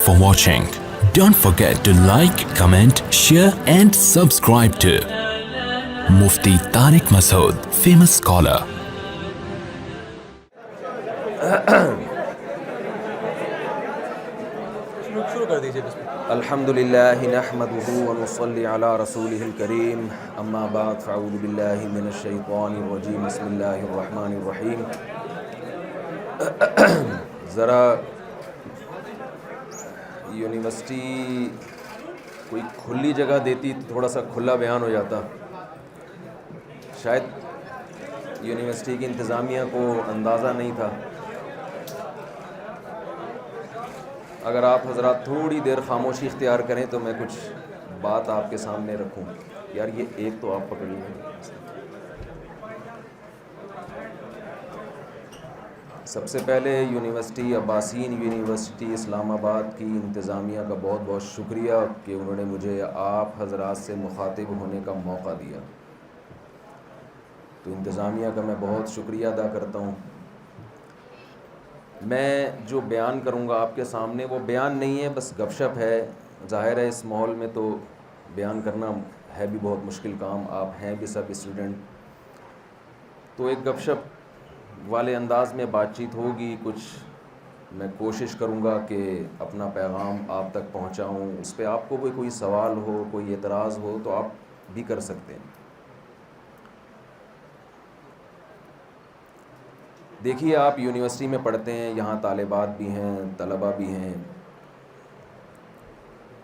for watching. Don't forget to like, comment, share and subscribe to Mufti Tariq Masood, famous scholar. الحمدللہ نحمدہ ونصلی علی رسولہ الکریم اما بعد فاعوذ باللہ من الشیطان الرجیم بسم اللہ الرحمن الرحیم. ذرا یونیورسٹی کوئی کھلی جگہ دیتی تو تھوڑا سا کھلا بیان ہو جاتا. شاید یونیورسٹی کی انتظامیہ کو اندازہ نہیں تھا. اگر آپ حضرات تھوڑی دیر خاموشی اختیار کریں تو میں کچھ بات آپ کے سامنے رکھوں. یار یہ ایک تو آپ پکڑ لیں. سب سے پہلے یونیورسٹی عباسین یونیورسٹی اسلام آباد کی انتظامیہ کا بہت بہت شکریہ کہ انہوں نے مجھے آپ حضرات سے مخاطب ہونے کا موقع دیا. تو انتظامیہ کا میں بہت شکریہ ادا کرتا ہوں. میں جو بیان کروں گا آپ کے سامنے وہ بیان نہیں ہے، بس گپ شپ ہے. ظاہر ہے اس ماحول میں تو بیان کرنا ہے بھی بہت مشکل کام. آپ ہیں بھی سب اسٹوڈنٹ، تو ایک گپ شپ والے انداز میں بات چیت ہوگی. کچھ میں کوشش کروں گا کہ اپنا پیغام آپ تک پہنچاؤں. اس پہ آپ کو کوئی سوال ہو، کوئی اعتراض ہو تو آپ بھی کر سکتے ہیں. دیکھیے آپ یونیورسٹی میں پڑھتے ہیں، یہاں طالبات بھی ہیں، طلباء بھی ہیں.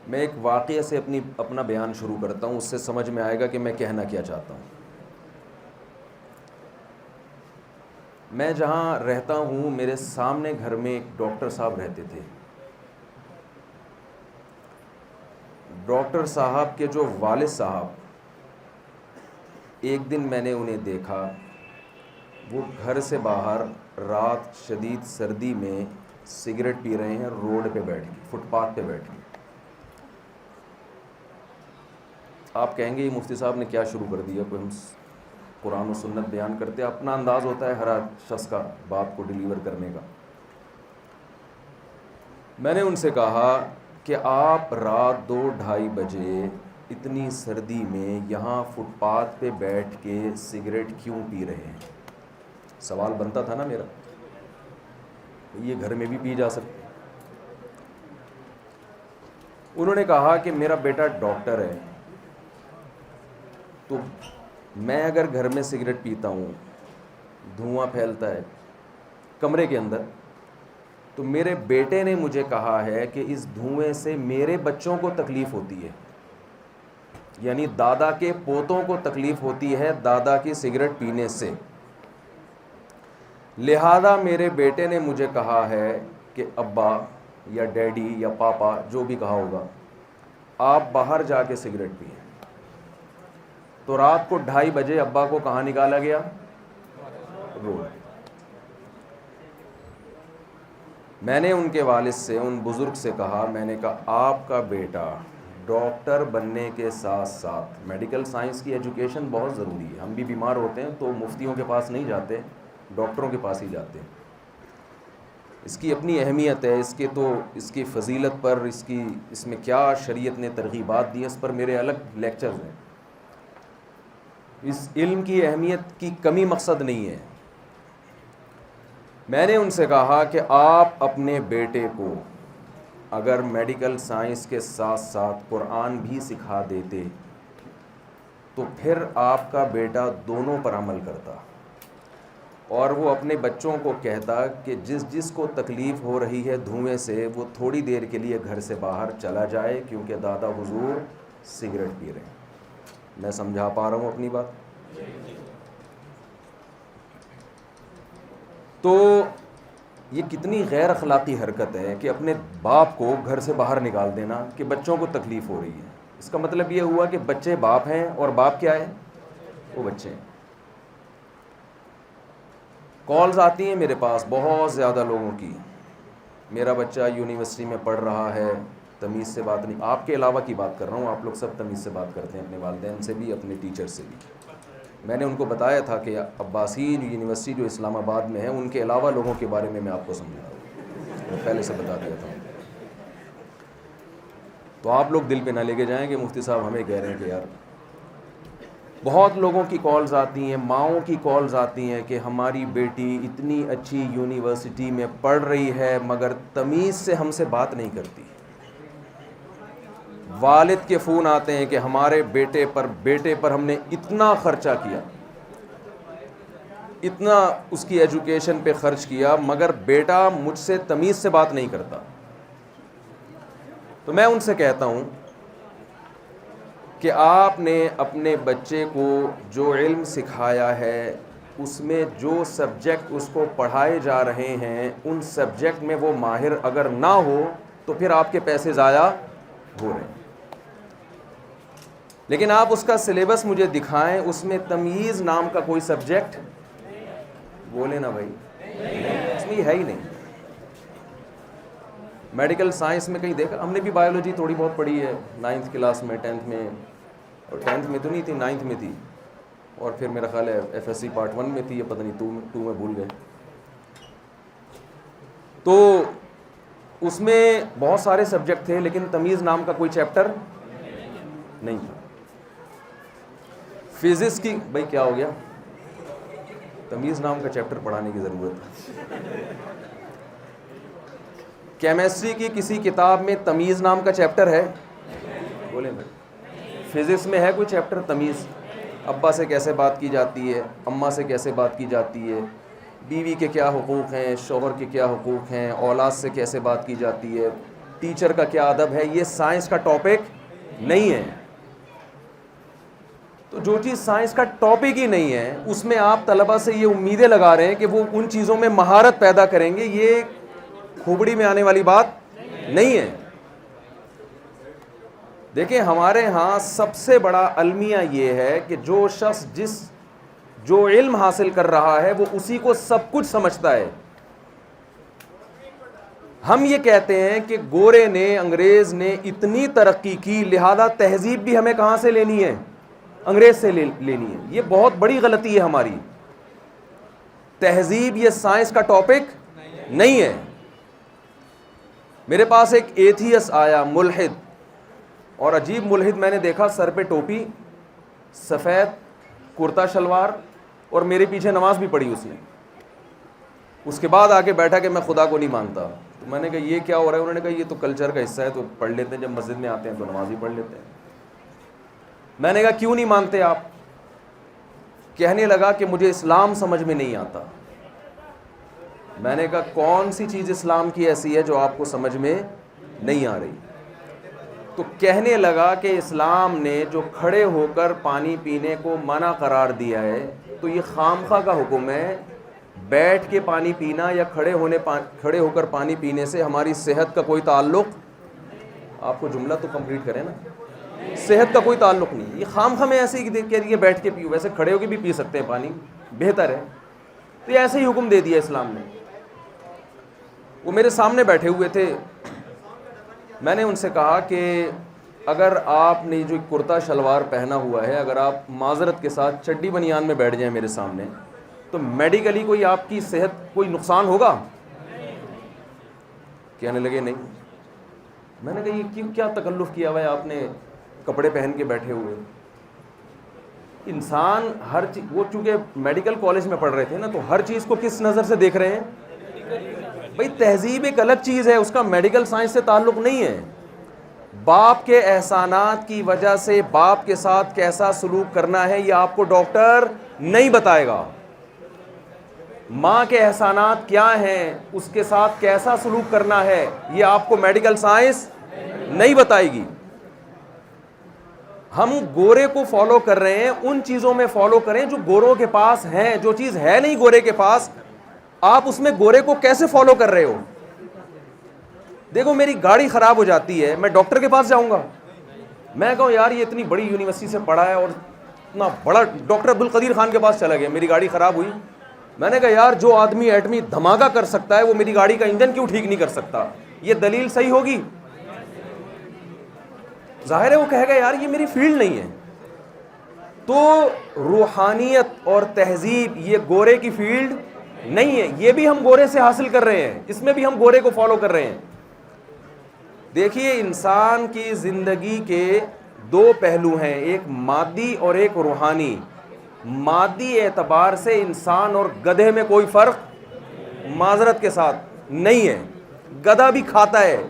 میں ایک واقعے سے اپنا بیان شروع کرتا ہوں، اس سے سمجھ میں آئے گا کہ میں کہنا کیا چاہتا ہوں. میں جہاں رہتا ہوں میرے سامنے گھر میں ایک ڈاکٹر صاحب رہتے تھے. ڈاکٹر صاحب کے جو والد صاحب، ایک دن میں نے انہیں دیکھا، وہ گھر سے باہر رات شدید سردی میں سگریٹ پی رہے ہیں، روڈ پہ بیٹھ کے، فٹ پاتھ پہ بیٹھ کے. آپ کہیں گے یہ مفتی صاحب نے کیا شروع کر دیا، کوئی ہم قرآن و سنت بیان کرتے. اپنا انداز ہوتا ہے ہر شخص کا بات کو ڈیلیور کرنے کا. میں نے ان سے کہا کہ آپ رات 2-2:30 بجے اتنی سردی میں یہاں فٹ پاتھ پہ بیٹھ کے سگریٹ کیوں پی رہے ہیں؟ سوال بنتا تھا نا میرا، یہ گھر میں بھی پی جا سکتے. انہوں نے کہا کہ میرا بیٹا ڈاکٹر ہے، تو میں اگر گھر میں سگریٹ پیتا ہوں، دھواں پھیلتا ہے کمرے کے اندر، تو میرے بیٹے نے مجھے کہا ہے کہ اس دھوئیں سے میرے بچوں کو تکلیف ہوتی ہے، یعنی دادا کے پوتوں کو تکلیف ہوتی ہے دادا کی سگریٹ پینے سے. لہذا میرے بیٹے نے مجھے کہا ہے کہ ابا یا ڈیڈی یا پاپا جو بھی کہا ہوگا، آپ باہر جا کے سگریٹ پئیں. تو رات کو 2:30 بجے ابا کو کہاں نکالا گیا؟ روڈ. میں نے ان کے والد سے، ان بزرگ سے کہا، میں نے کہا آپ کا بیٹا ڈاکٹر بننے کے ساتھ ساتھ میڈیکل سائنس کی ایجوکیشن بہت ضروری ہے. ہم بھی بیمار ہوتے ہیں تو مفتیوں کے پاس نہیں جاتے، ڈاکٹروں کے پاس ہی جاتے ہیں. اس کی اپنی اہمیت ہے، اس کی فضیلت پر، اس میں کیا شریعت نے ترغیبات دی، اس پر میرے الگ لیکچرز ہیں. اس علم کی اہمیت کی کمی مقصد نہیں ہے. میں نے ان سے کہا کہ آپ اپنے بیٹے کو اگر میڈیکل سائنس کے ساتھ ساتھ قرآن بھی سکھا دیتے تو پھر آپ کا بیٹا دونوں پر عمل کرتا، اور وہ اپنے بچوں کو کہتا کہ جس کو تکلیف ہو رہی ہے دھوئیں سے، وہ تھوڑی دیر کے لیے گھر سے باہر چلا جائے، کیونکہ دادا حضور سگریٹ پی رہے ہیں. میں سمجھا پا رہا ہوں اپنی بات؟ تو یہ کتنی غیر اخلاقی حرکت ہے کہ اپنے باپ کو گھر سے باہر نکال دینا کہ بچوں کو تکلیف ہو رہی ہے. اس کا مطلب یہ ہوا کہ بچے باپ ہیں اور باپ کیا ہے؟ وہ بچے ہیں. کالز آتی ہیں میرے پاس بہت زیادہ لوگوں کی، میرا بچہ یونیورسٹی میں پڑھ رہا ہے، تمیز سے بات نہیں. آپ کے علاوہ کی بات کر رہا ہوں، آپ لوگ سب تمیز سے بات کرتے ہیں، اپنے والدین سے بھی، اپنے ٹیچر سے بھی. میں نے ان کو بتایا تھا کہ عباسین یونیورسٹی جو اسلام آباد میں ہے، ان کے علاوہ لوگوں کے بارے میں آپ کو سمجھا رہا ہوں، میں پہلے سے بتا دیا تھا. تو آپ لوگ دل پہ نہ لے کے جائیں کہ مفتی صاحب ہمیں کہہ رہے ہیں کہ یار بہت لوگوں کی کالز آتی ہیں, ماؤں کی کالز آتی ہیں کہ ہماری بیٹی اتنی اچھی یونیورسٹی میں پڑھ رہی ہے مگر تمیز سے ہم سے بات نہیں کرتی. والد کے فون آتے ہیں کہ ہمارے بیٹے پر ہم نے اتنا خرچہ کیا, اتنا اس کی ایجوکیشن پہ خرچ کیا مگر بیٹا مجھ سے تمیز سے بات نہیں کرتا. تو میں ان سے کہتا ہوں کہ آپ نے اپنے بچے کو جو علم سکھایا ہے اس میں جو سبجیکٹ اس کو پڑھائے جا رہے ہیں ان سبجیکٹ میں وہ ماہر اگر نہ ہو تو پھر آپ کے پیسے ضائع ہو رہے ہیں. لیکن آپ اس کا سلیبس مجھے دکھائیں, اس میں تمیز نام کا کوئی سبجیکٹ بولے نا بھائی, اس میں ہے ہی نہیں. میڈیکل سائنس میں کہیں دیکھا, ہم نے بھی بایولوجی تھوڑی بہت پڑھی ہے 9th کلاس میں, 10th میں, اور 10th میں تو نہیں تھی, 9th میں تھی, اور پھر میرا خیال ہے FSC پارٹ 1 میں تھی, یا پتہ نہیں 2 میں بھول گئے. تو اس میں بہت سارے سبجیکٹ تھے لیکن تمیز نام کا کوئی چیپٹر نہیں تھا. فزکس کی بھائی کیا ہو گیا, تمیز نام کا چیپٹر پڑھانے کی ضرورت ہے. کیمسٹری کی کسی کتاب میں تمیز نام کا چیپٹر ہے, بولیں بھائی. فزکس میں ہے کوئی چیپٹر تمیز, ابا سے کیسے بات کی جاتی ہے, اماں سے کیسے بات کی جاتی ہے, بیوی کے کیا حقوق ہیں, شوہر کے کیا حقوق ہیں, اولاد سے کیسے بات کی جاتی ہے, ٹیچر کا کیا ادب ہے, یہ سائنس کا ٹاپک نہیں ہے. تو جو چیز سائنس کا ٹاپک ہی نہیں ہے اس میں آپ طلبہ سے یہ امیدیں لگا رہے ہیں کہ وہ ان چیزوں میں مہارت پیدا کریں گے, یہ کھوپڑی میں آنے والی بات نہیں ہے. دیکھیں ہمارے ہاں سب سے بڑا المیہ یہ ہے کہ جو شخص جو علم حاصل کر رہا ہے وہ اسی کو سب کچھ سمجھتا ہے. ہم یہ کہتے ہیں کہ گورے نے, انگریز نے اتنی ترقی کی لہذا تہذیب بھی ہمیں کہاں سے لینی ہے, انگریز سے لینی ہے. یہ بہت بڑی غلطی ہے ہماری. تہذیب یہ سائنس کا ٹاپک نہیں ہے. میرے پاس ایک ایتھیس آیا, ملحد, اور عجیب ملحد میں نے دیکھا, سر پہ ٹوپی, سفید کرتا شلوار, اور میرے پیچھے نماز بھی پڑھی اس نے. اس کے بعد آ کے بیٹھا کہ میں خدا کو نہیں مانتا. تو میں نے کہا یہ کیا ہو رہا ہے؟ انہوں نے کہا یہ تو کلچر کا حصہ ہے, تو پڑھ لیتے ہیں, جب مسجد میں آتے ہیں تو نماز ہی پڑھ لیتے ہیں. میں نے کہا کیوں نہیں مانتے آپ؟ کہنے لگا کہ مجھے اسلام سمجھ میں نہیں آتا. میں نے کہا کون سی چیز اسلام کی ایسی ہے جو آپ کو سمجھ میں نہیں آ رہی؟ تو کہنے لگا کہ اسلام نے جو کھڑے ہو کر پانی پینے کو منع قرار دیا ہے تو یہ خامخواہ کا حکم ہے. بیٹھ کے پانی پینا یا کھڑے ہو کر پانی پینے سے ہماری صحت کا کوئی تعلق, آپ کو جملہ تو کمپلیٹ کریں نا, صحت کا کوئی تعلق نہیں. یہ خامخواہ میں ایسے ہی کہہ رہی ہے بیٹھ کے پیو, ویسے کھڑے ہو کے بھی پی سکتے ہیں پانی, بہتر ہے. تو یہ ایسے ہی حکم دے دیا اسلام نے. وہ میرے سامنے بیٹھے ہوئے تھے, میں نے ان سے کہا کہ اگر آپ نے جو کرتا شلوار پہنا ہوا ہے, اگر آپ معذرت کے ساتھ چڈی بنیان میں بیٹھ جائیں میرے سامنے تو میڈیکلی کوئی آپ کی صحت کوئی نقصان ہوگا؟ کہنے لگے نہیں. میں نے کہا یہ کیا تکلف کیا ہوا ہے آپ نے کپڑے پہن کے بیٹھے ہوئے؟ انسان ہر چیز, وہ چونکہ میڈیکل کالج میں پڑھ رہے تھے نا, تو ہر چیز کو کس نظر سے دیکھ رہے ہیں؟ بھئی تہذیب ایک الگ چیز ہے, اس کا میڈیکل سائنس سے تعلق نہیں ہے. باپ کے احسانات کی وجہ سے باپ کے ساتھ کیسا سلوک کرنا ہے یہ آپ کو ڈاکٹر نہیں بتائے گا. ماں کے احسانات کیا ہیں, اس کے ساتھ کیسا سلوک کرنا ہے یہ آپ کو میڈیکل سائنس نہیں بتائے گی. ہم گورے کو فالو کر رہے ہیں, ان چیزوں میں فالو کریں جو گوروں کے پاس ہیں. جو چیز ہے نہیں گورے کے پاس, آپ اس میں گورے کو کیسے فالو کر رہے ہو؟ دیکھو میری گاڑی خراب ہو جاتی ہے, میں ڈاکٹر کے پاس جاؤں گا؟ میں کہوں یار یہ اتنی بڑی یونیورسٹی سے پڑھا ہے اور اتنا بڑا, ڈاکٹر عبدالقدیر خان کے پاس چلا گیا, میری گاڑی خراب ہوئی. میں نے کہا یار جو آدمی ایٹمی دھماکہ کر سکتا ہے وہ میری گاڑی کا انجن کیوں ٹھیک نہیں کر سکتا؟ یہ دلیل صحیح ہوگی؟ ظاہر ہے وہ کہے گا یار یہ میری فیلڈ نہیں ہے. تو روحانیت اور تہذیب یہ گورے کی فیلڈ نہیں ہے, یہ بھی ہم گورے سے حاصل کر رہے ہیں, اس میں بھی ہم گورے کو فالو کر رہے ہیں. دیکھیے انسان کی زندگی کے دو پہلو ہیں، ایک مادی اور ایک روحانی. مادی اعتبار سے انسان اور گدھے میں کوئی فرق معذرت کے ساتھ نہیں ہے. گدھا بھی کھاتا ہے.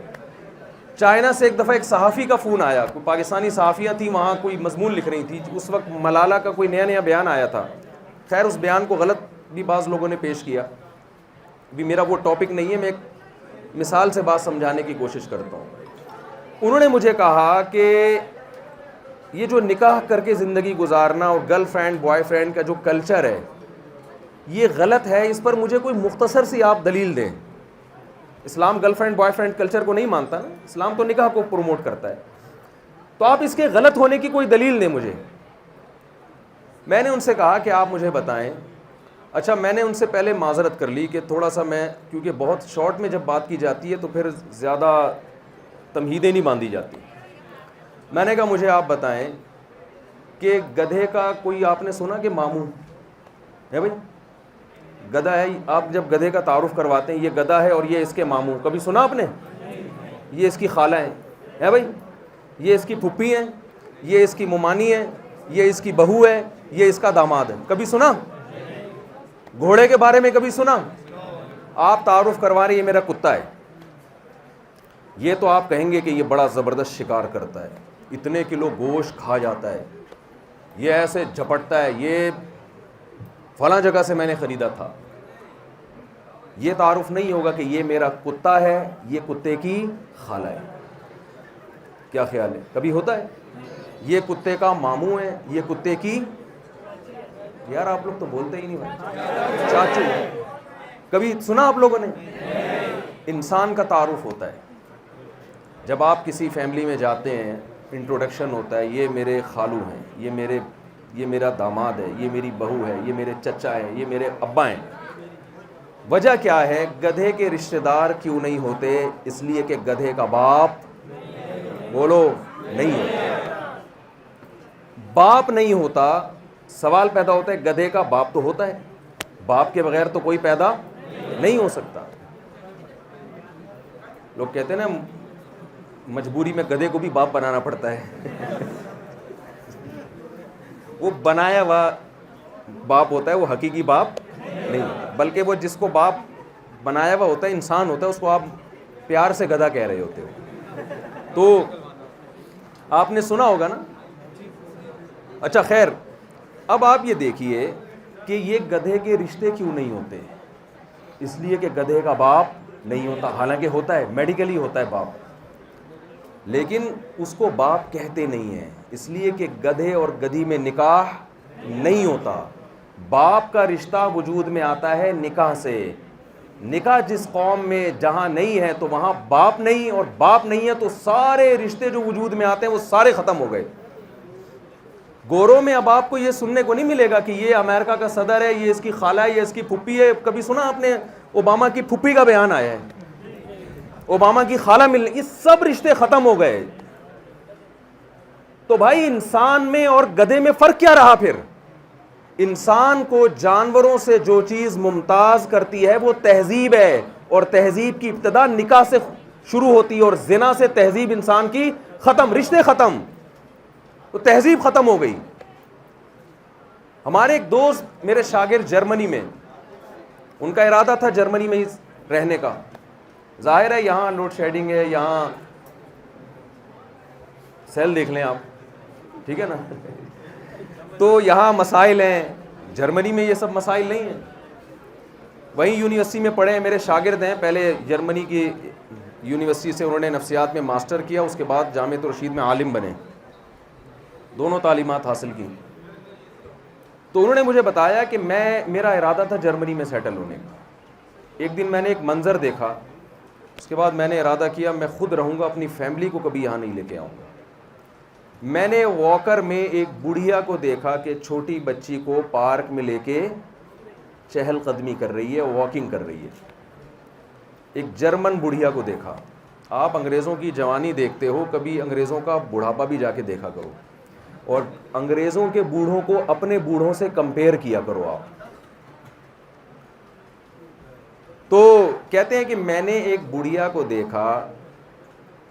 چائنا سے ایک دفعہ ایک صحافی کا فون آیا، کوئی پاکستانی صحافیاں تھیں وہاں، کوئی مضمون لکھ رہی تھی. اس وقت ملالہ کا کوئی نیا بیان آیا تھا. خیر اس بیان کو غلط بھی بعض لوگوں نے پیش کیا. بھی میرا وہ ٹاپک نہیں ہے، میں ایک مثال سے بات سمجھانے کی کوشش کرتا ہوں. انہوں نے مجھے کہا کہ یہ جو نکاح کر کے زندگی گزارنا اور گرل فرینڈ بوائے فرینڈ کا جو کلچر ہے یہ غلط ہے، اس پر مجھے کوئی مختصر سی آپ دلیل دیں. اسلام girlfriend boyfriend culture کو نہیں مانتا نا، اسلام تو نکاح کو پروموٹ کرتا ہے. تو آپ اس کے غلط ہونے کی کوئی دلیل دیں مجھے. میں نے ان سے کہا کہ آپ مجھے بتائیں. اچھا میں نے ان سے پہلے معذرت کر لی کہ تھوڑا سا میں، کیونکہ بہت شارٹ میں جب بات کی جاتی ہے تو پھر زیادہ تمہیدیں نہیں باندھی جاتی. میں نے کہا مجھے آپ بتائیں کہ گدھے کا کوئی آپ نے سنا کہ ماموں ہے؟ بھائی گدھا ہے، آپ جب گدھے کا تعارف کرواتے ہیں یہ گدھا ہے اور یہ اس کے ماموں، کبھی سنا آپ نے؟ یہ اس کی خالہ ہیں، ہے بھائی، یہ اس کی پھپھی ہیں، یہ اس کی ممانی ہے، یہ اس کی بہو ہے، یہ اس کا داماد ہے. کبھی سنا؟ گھوڑے کے بارے میں کبھی سنا؟ آپ تعارف کروا رہے ہیں یہ میرا کتا ہے. یہ تو آپ کہیں گے کہ یہ بڑا زبردست شکار کرتا ہے، اتنے کلو گوشت کھا جاتا ہے، یہ ایسے جھپٹتا ہے، یہ فلاں جگہ سے میں نے خریدا تھا. یہ تعارف نہیں ہوگا کہ یہ میرا کتا ہے، یہ کتے کی خالہ ہے. کیا خیال ہے؟ کبھی ہوتا ہے؟ یہ کتے کا ماموں ہے، یہ کتے کی، یار آپ لوگ تو بولتے ہی نہیں بھائی، چاچو. کبھی سنا آپ لوگوں نے؟ انسان کا تعارف ہوتا ہے جب آپ کسی فیملی میں جاتے ہیں، انٹروڈکشن ہوتا ہے، یہ میرے خالو ہیں، یہ میرا داماد ہے، یہ میری بہو ہے، یہ میرے چچا ہیں، یہ میرے ابا ہیں. وجہ کیا ہے؟ گدھے کے رشتہ دار کیوں نہیں ہوتے؟ اس لیے کہ گدھے کا باپ، بولو، نہیں ہوتا. باپ نہیں ہوتا. سوال پیدا ہوتا ہے گدھے کا باپ تو ہوتا ہے، باپ کے بغیر تو کوئی پیدا نہیں ہو سکتا. لوگ کہتے ہیں نا مجبوری میں گدھے کو بھی باپ بنانا پڑتا ہے. وہ بنایا ہوا باپ ہوتا ہے، وہ حقیقی باپ نہیں ہوتا، بلکہ وہ جس کو باپ بنایا ہوا ہوتا ہے، انسان ہوتا ہے، اس کو آپ پیار سے گدھا کہہ رہے ہوتے ہو. تو آپ نے سنا ہوگا نا. اچھا خیر، اب آپ یہ دیکھیے کہ یہ گدھے کے رشتے کیوں نہیں ہوتے؟ اس لیے کہ گدھے کا باپ نہیں ہوتا. حالانکہ ہوتا ہے، میڈیکلی ہوتا ہے باپ، لیکن اس کو باپ کہتے نہیں ہیں، اس لیے کہ گدھے اور گدھی میں نکاح نہیں ہوتا. باپ کا رشتہ وجود میں آتا ہے نکاح سے. نکاح جس قوم میں جہاں نہیں ہے تو وہاں باپ نہیں، اور باپ نہیں ہے تو سارے رشتے جو وجود میں آتے ہیں وہ سارے ختم ہو گئے. گوروں میں اب آپ کو یہ سننے کو نہیں ملے گا کہ یہ امریکہ کا صدر ہے، یہ اس کی خالہ ہے، یہ اس کی پھپھی ہے. کبھی سنا آپ نے اوباما کی پھپھی کا بیان آیا ہے، اوباما کی خالہ ملنے؟ یہ سب رشتے ختم ہو گئے. تو بھائی انسان میں اور گدھے میں فرق کیا رہا پھر؟ انسان کو جانوروں سے جو چیز ممتاز کرتی ہے وہ تہذیب ہے، اور تہذیب کی ابتدا نکاح سے شروع ہوتی ہے، اور زنا سے تہذیب انسان کی ختم، رشتے ختم، تو تہذیب ختم ہو گئی. ہمارے ایک دوست میرے شاگرد جرمنی میں، ان کا ارادہ تھا جرمنی میں ہی رہنے کا. ظاہر ہے یہاں لوڈ شیڈنگ ہے، یہاں سیل دیکھ لیں آپ، ٹھیک ہے نا. تو یہاں مسائل ہیں، جرمنی میں یہ سب مسائل نہیں ہیں. وہیں یونیورسٹی میں پڑھے ہیں، میرے شاگرد ہیں. پہلے جرمنی کی یونیورسٹی سے انہوں نے نفسیات میں ماسٹر کیا، اس کے بعد جامعۃ الرشید میں عالم بنے، دونوں تعلیمات حاصل کی. تو انہوں نے مجھے بتایا کہ میرا ارادہ تھا جرمنی میں سیٹل ہونے کا. ایک دن میں نے ایک منظر دیکھا، اس کے بعد میں نے ارادہ کیا میں خود رہوں گا، اپنی فیملی کو کبھی یہاں نہیں لے کے آؤں گا. میں نے واکر میں ایک بڑھیا کو دیکھا کہ چھوٹی بچی کو پارک میں لے کے چہل قدمی کر رہی ہے، واکنگ کر رہی ہے. ایک جرمن بڑھیا کو دیکھا. آپ انگریزوں کی جوانی دیکھتے ہو، کبھی انگریزوں کا بڑھاپا بھی جا کے دیکھا کرو، اور انگریزوں کے بوڑھوں کو اپنے بوڑھوں سے کمپیئر کیا کرو آپ. تو کہتے ہیں کہ میں نے ایک بڑھیا کو دیکھا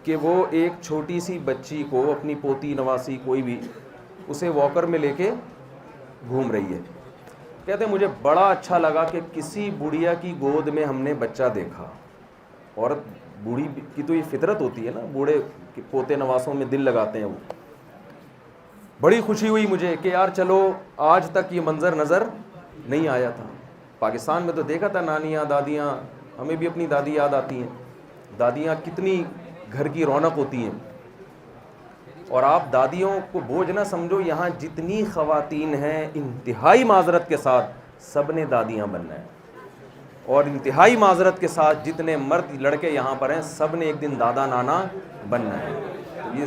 کہ وہ ایک چھوٹی سی بچی کو، اپنی پوتی نواسی کوئی بھی، اسے واکر میں لے کے گھوم رہی ہے. کہتے ہیں مجھے بڑا اچھا لگا کہ کسی بڑھیا کی گود میں ہم نے بچہ دیکھا. عورت بوڑھی کی تو یہ فطرت ہوتی ہے نا، بوڑھے پوتے نواسوں میں دل لگاتے ہیں. وہ بڑی خوشی ہوئی مجھے کہ یار چلو آج تک یہ منظر نظر نہیں آیا تھا. پاکستان میں تو دیکھا تھا نانیاں دادیاں، ہمیں بھی اپنی دادی یاد آتی ہیں. دادیاں کتنی گھر کی رونق ہوتی ہیں. اور آپ دادیوں کو بوجھ نہ سمجھو، یہاں جتنی خواتین ہیں انتہائی معذرت کے ساتھ سب نے دادیاں بننا ہے، اور انتہائی معذرت کے ساتھ جتنے مرد لڑکے یہاں پر ہیں سب نے ایک دن دادا نانا بننا ہے. یہ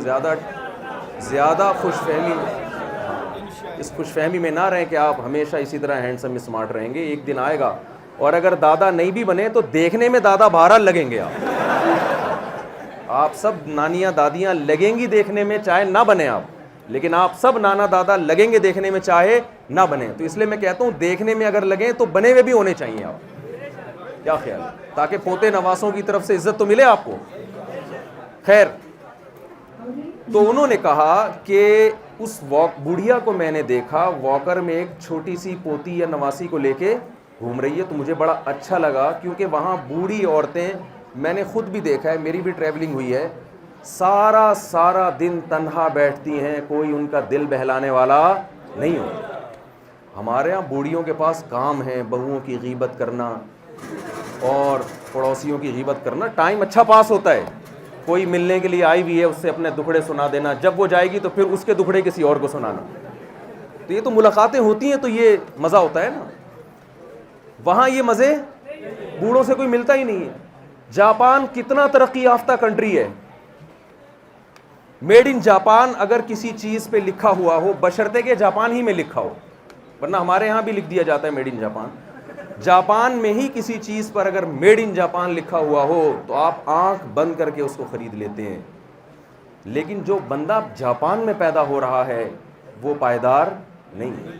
زیادہ خوش فہمی، اس خوش فہمی میں نہ رہیں کہ آپ ہمیشہ اسی طرح ہینڈسم اسمارٹ رہیں گے. ایک دن آئے گا، اور اگر دادا نہیں بھی بنے تو دیکھنے میں دادا بہرحال لگیں گے. آپ سب نانیاں دادیاں لگیں گی دیکھنے میں، چاہے نہ بنے آپ، لیکن آپ سب نانا دادا لگیں گے دیکھنے میں چاہے نہ بنے. تو اس لیے میں کہتا ہوں دیکھنے میں اگر لگیں تو بنے ہوئے بھی ہونے چاہیے آپ. کیا خیال ہے؟ تاکہ پوتے نواسوں کی طرف سے عزت تو ملے آپ کو. خیر، تو انہوں نے کہا کہ اس بڑھیا کو میں نے دیکھا واکر میں ایک چھوٹی سی پوتی یا نواسی کو لے کے گھوم رہی ہے. تو مجھے بڑا اچھا لگا، کیونکہ وہاں بوڑھی عورتیں، میں نے خود بھی دیکھا ہے، میری بھی ٹریولنگ ہوئی ہے، سارا دن تنہا بیٹھتی ہیں، کوئی ان کا دل بہلانے والا نہیں ہوتا. ہمارے ہاں بوڑھیوں کے پاس کام ہے، بہوؤں کی غیبت کرنا اور پڑوسیوں کی غیبت کرنا. ٹائم اچھا پاس ہوتا ہے. کوئی ملنے کے لیے آئی ہوئی ہے، اس سے اپنے دکھڑے سنا دینا، جب وہ جائے گی تو پھر اس کے دکھڑے کسی اور کو سنانا. تو یہ تو ملاقاتیں ہوتی ہیں تو یہ مزہ ہوتا ہے نا. وہاں یہ مزے بوڑھوں سے کوئی ملتا ہی نہیں ہے. جاپان کتنا ترقی یافتہ کنٹری ہے. میڈ ان جاپان اگر کسی چیز پہ لکھا ہوا ہو، بشرطے کہ جاپان ہی میں لکھا ہو، ورنہ ہمارے ہاں بھی لکھ دیا جاتا ہے میڈ ان جاپان. جاپان میں ہی کسی چیز پر اگر میڈ ان جاپان لکھا ہوا ہو تو آپ آنکھ بند کر کے اس کو خرید لیتے ہیں. لیکن جو بندہ جاپان میں پیدا ہو رہا ہے وہ پائیدار نہیں ہے.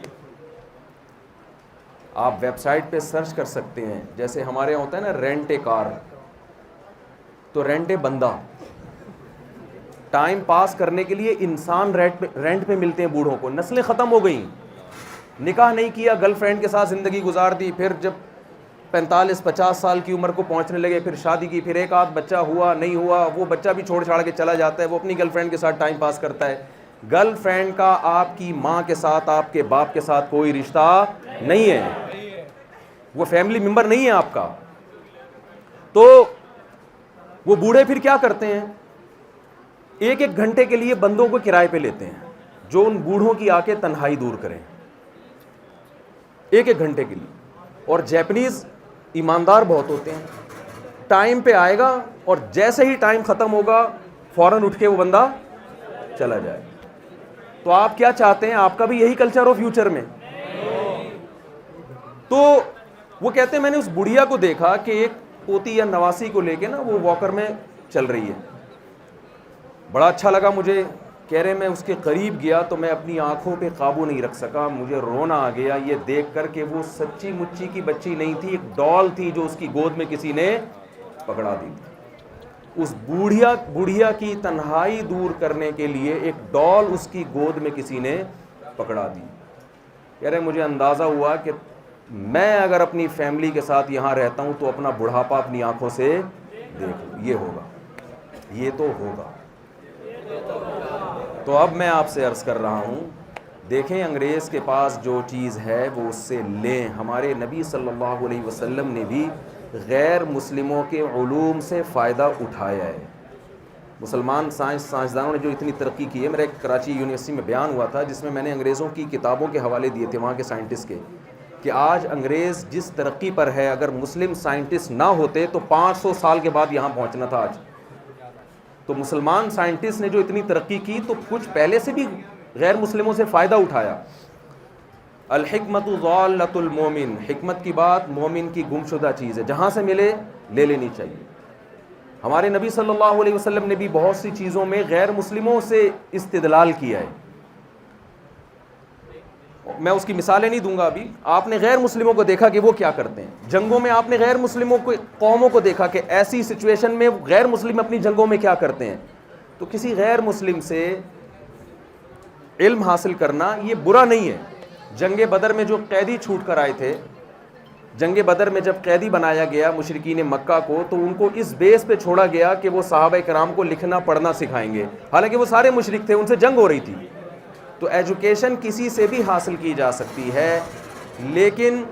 آپ ویب سائٹ پہ سرچ کر سکتے ہیں، جیسے ہمارے یہاں ہوتا ہے نا رینٹ اے کار، تو رینٹ اے بندہ. ٹائم پاس کرنے کے لیے انسان رینٹ پہ ملتے ہیں بوڑھوں کو. نسلیں ختم ہو گئیں، نکاح نہیں کیا، گرل فرینڈ کے ساتھ زندگی گزار دی، پھر جب 45-50 سال کی عمر کو پہنچنے لگے پھر شادی کی، پھر ایک آدھ بچہ ہوا نہیں ہوا، وہ بچہ بھی چھوڑ چھاڑ کے چلا جاتا ہے، وہ اپنی گرل فرینڈ کے ساتھ ٹائم پاس کرتا ہے. گرل فرینڈ کا آپ کی ماں کے ساتھ، آپ کے باپ کے ساتھ کوئی رشتہ نہیں ہے، وہ فیملی ممبر نہیں ہے آپ کا. تو وہ بوڑھے پھر کیا کرتے ہیں، ایک گھنٹے کے لیے بندوں کو کرائے پہ لیتے ہیں جو ان بوڑھوں کی آ کے تنہائی دور کریں، ایک گھنٹے کے لیے. اور جیپنیز ایماندار بہت ہوتے ہیں، ٹائم پہ آئے گا اور جیسے ہی ٹائم ختم ہوگا فوراً اٹھ کے وہ بندہ چلا جائے. تو آپ کیا چاہتے ہیں، آپ کا بھی یہی کلچر ہو فیوچر میں؟ تو وہ کہتے ہیں میں نے اس بڑھیا کو دیکھا کہ ایک پوتی یا نواسی کو لے کے نا وہ واکر میں چل رہی ہے. بڑا اچھا لگا مجھے. کہہ رہے میں اس کے قریب گیا تو میں اپنی آنکھوں پہ قابو نہیں رکھ سکا، مجھے رونا آ گیا یہ دیکھ کر کہ وہ سچی مچی کی بچی نہیں تھی، ایک ڈال تھی جو اس کی گود میں کسی نے پکڑا دی تھی. اس بوڑھیا کی تنہائی دور کرنے کے لیے ایک ڈال اس کی گود میں کسی نے پکڑا دی. کہہ رہے مجھے اندازہ ہوا کہ میں اگر اپنی فیملی کے ساتھ یہاں رہتا ہوں تو اپنا بڑھاپا اپنی آنکھوں سے دیکھوں، یہ ہوگا، یہ تو ہوگا. تو اب میں آپ سے عرض کر رہا ہوں، دیکھیں انگریز کے پاس جو چیز ہے وہ اس سے لیں. ہمارے نبی صلی اللہ علیہ وسلم نے بھی غیر مسلموں کے علوم سے فائدہ اٹھایا ہے. مسلمان سائنسدانوں نے جو اتنی ترقی کی ہے، میرا ایک کراچی یونیورسٹی میں بیان ہوا تھا جس میں نے انگریزوں کی کتابوں کے حوالے دیے تھے وہاں کے سائنٹسٹ کے، کہ آج انگریز جس ترقی پر ہے اگر مسلم سائنٹسٹ نہ ہوتے تو 500 سال کے بعد یہاں پہنچنا تھا آج. تو مسلمان سائنٹسٹ نے جو اتنی ترقی کی تو کچھ پہلے سے بھی غیر مسلموں سے فائدہ اٹھایا. الحکمت ضالۃ المومن، حکمت کی بات مومن کی گمشدہ چیز ہے، جہاں سے ملے لے لینی چاہیے. ہمارے نبی صلی اللہ علیہ وسلم نے بھی بہت سی چیزوں میں غیر مسلموں سے استدلال کیا ہے. میں اس کی مثالیں نہیں دوں گا ابھی. آپ نے غیر مسلموں کو دیکھا کہ وہ کیا کرتے ہیں جنگوں میں. آپ نے غیر مسلموں کو قوموں کو دیکھا کہ ایسی سچویشن میں غیر مسلم اپنی جنگوں میں کیا کرتے ہیں. تو کسی غیر مسلم سے علم حاصل کرنا یہ برا نہیں ہے. جنگ بدر میں جو قیدی چھوٹ کر آئے تھے, جنگ بدر میں جب قیدی بنایا گیا مشرکین مکہ کو, تو ان کو اس بیس پہ چھوڑا گیا کہ وہ صحابہ کرام کو لکھنا پڑھنا سکھائیں گے, حالانکہ وہ سارے مشرک تھے, ان سے جنگ ہو رہی تھی. تو ایجوکیشن کسی سے بھی حاصل کی جا سکتی ہے, لیکن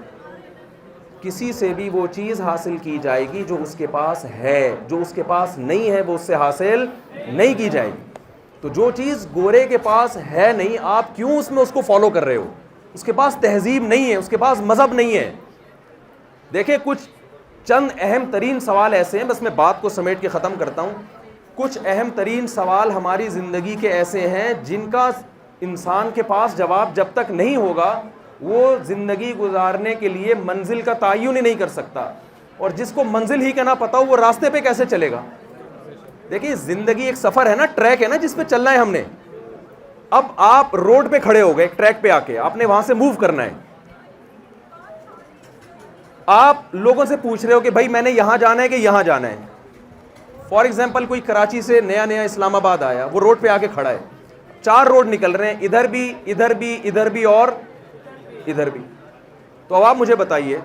کسی سے بھی وہ چیز حاصل کی جائے گی جو اس کے پاس ہے. جو اس کے پاس نہیں ہے وہ اس سے حاصل نہیں کی جائے گی. تو جو چیز گورے کے پاس ہے نہیں, آپ کیوں اس میں اس کو فالو کر رہے ہو؟ اس کے پاس تہذیب نہیں ہے, اس کے پاس مذہب نہیں ہے. دیکھیں کچھ چند اہم ترین سوال ایسے ہیں, بس میں بات کو سمیٹ کے ختم کرتا ہوں. کچھ اہم ترین سوال ہماری زندگی کے ایسے ہیں جن کا انسان کے پاس جواب جب تک نہیں ہوگا وہ زندگی گزارنے کے لیے منزل کا تعین ہی نہیں کر سکتا. اور جس کو منزل ہی کا نہ پتا ہو وہ راستے پہ کیسے چلے گا؟ دیکھیں زندگی ایک سفر ہے نا, ٹریک ہے نا جس پہ چلنا ہے ہم نے. اب آپ روڈ پہ کھڑے ہو گئے, ایک ٹریک پہ آ کے آپ نے وہاں سے موو کرنا ہے. آپ لوگوں سے پوچھ رہے ہو کہ بھائی میں نے یہاں جانا ہے کہ یہاں جانا ہے. فار ایگزامپل کوئی کراچی سے نیا اسلام آباد آیا, وہ روڈ پہ آ کے کھڑا ہے, 4 روڈ نکل رہے ہیں, ادھر بھی ادھر بھی ادھر بھی اور ادھر بھی. تو اب آپ مجھے بتائیے,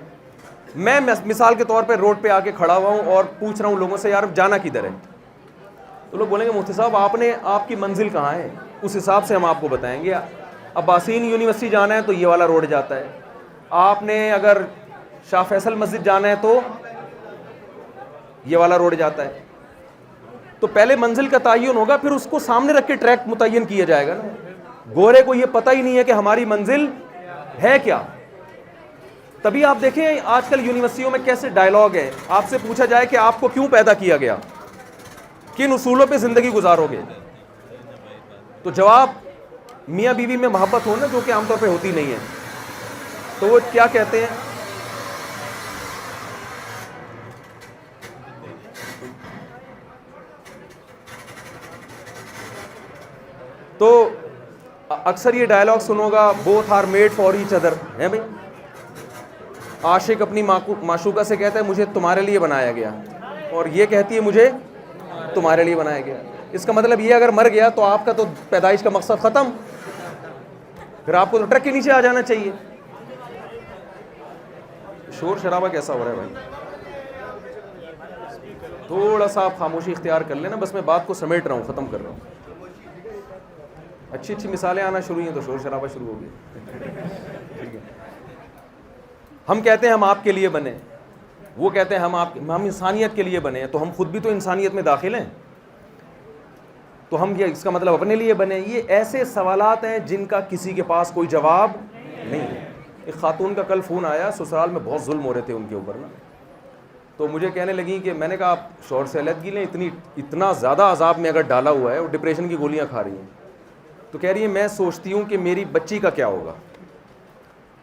میں مثال کے طور پہ روڈ پہ آ کے کھڑا ہوا ہوں اور پوچھ رہا ہوں لوگوں سے یار جانا کدھر ہے, تو لوگ بولیں گے مفتی صاحب آپ کی منزل کہاں ہے, اس حساب سے ہم آپ کو بتائیں گے. عباسین یونیورسٹی جانا ہے تو یہ والا روڈ جاتا ہے. آپ نے اگر شاہ فیصل مسجد جانا ہے تو یہ والا روڈ جاتا ہے. تو پہلے منزل کا تعین ہوگا, پھر اس کو سامنے رکھ کے ٹریک متعین کیا جائے گا نا. گورے کو یہ پتہ ہی نہیں ہے کہ ہماری منزل ہے کیا. تبھی آپ دیکھیں آج کل یونیورسٹیوں میں کیسے ڈائلاگ ہے, آپ سے پوچھا جائے کہ آپ کو کیوں پیدا کیا گیا, کن اصولوں پہ زندگی گزارو گے, تو جواب میاں بیوی میں محبت ہو نا, جو کہ عام طور پہ ہوتی نہیں ہے, تو وہ کیا کہتے ہیں, تو اکثر یہ ڈائلاگ سنو گا, both are made for each other, ہے بھائی. عاشق اپنی معشوقہ سے کہتا ہے مجھے تمہارے لیے بنایا گیا, اور یہ کہتی ہے مجھے تمہارے لیے بنایا گیا. اس کا مطلب یہ اگر مر گیا تو آپ کا تو پیدائش کا مقصد ختم, پھر آپ کو تو ٹرک کے نیچے آ جانا چاہیے. شور شرابہ کیسا ہو رہا ہے بھائی؟ تھوڑا سا آپ خاموشی اختیار کر لینا, بس میں بات کو سمیٹ رہا ہوں, ختم کر رہا ہوں. اچھی مثالیں آنا شروع ہوئی ہیں تو شور شرابہ شروع ہو گیا. ہم کہتے ہیں ہم آپ کے لیے بنے, وہ کہتے ہیں ہم انسانیت کے لیے بنے, تو ہم خود بھی تو انسانیت میں داخل ہیں, تو ہم اس کا مطلب اپنے لیے بنے. یہ ایسے سوالات ہیں جن کا کسی کے پاس کوئی جواب نہیں ہے. ایک خاتون کا کل فون آیا, سسرال میں بہت ظلم ہو رہے تھے ان کے اوپر نا, تو مجھے کہنے لگی کہ میں نے کہا آپ شوہر سے علیحدگی لیں, اتنا زیادہ عذاب میں اگر ڈالا ہوا ہے, وہ ڈپریشن کی گولیاں کھا رہی ہیں. تو کہہ رہی ہے میں سوچتی ہوں کہ میری بچی کا کیا ہوگا.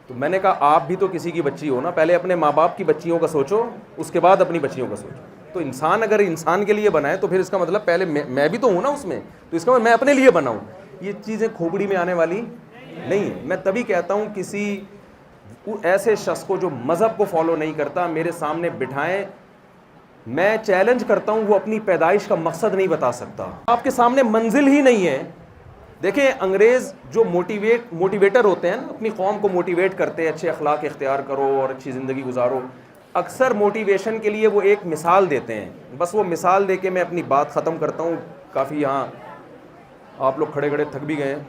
تو میں نے کہا آپ بھی تو کسی کی بچی ہو نا, پہلے اپنے ماں باپ کی بچیوں کا سوچو, اس کے بعد اپنی بچیوں کا سوچو. تو انسان اگر انسان کے لیے بنا ہے تو پھر اس کا مطلب پہلے میں بھی تو ہوں نا اس میں, تو اس کا مطلب میں اپنے لیے بنا ہوں. یہ چیزیں کھوپڑی میں آنے والی نہیں ہے. میں تبھی کہتا ہوں کسی ایسے شخص کو جو مذہب کو فالو نہیں کرتا میرے سامنے بٹھائیں, میں چیلنج کرتا ہوں, وہ اپنی پیدائش کا مقصد نہیں بتا سکتا, آپ کے سامنے منزل ہی نہیں ہے. دیکھیں انگریز جو موٹیویٹر ہوتے ہیں نا, اپنی قوم کو موٹیویٹ کرتے ہیں, اچھے اخلاق اختیار کرو اور اچھی زندگی گزارو, اکثر موٹیویشن کے لیے وہ ایک مثال دیتے ہیں. بس وہ مثال دے کے میں اپنی بات ختم کرتا ہوں. کافی یہاں آپ لوگ کھڑے کھڑے تھک بھی گئے ہیں,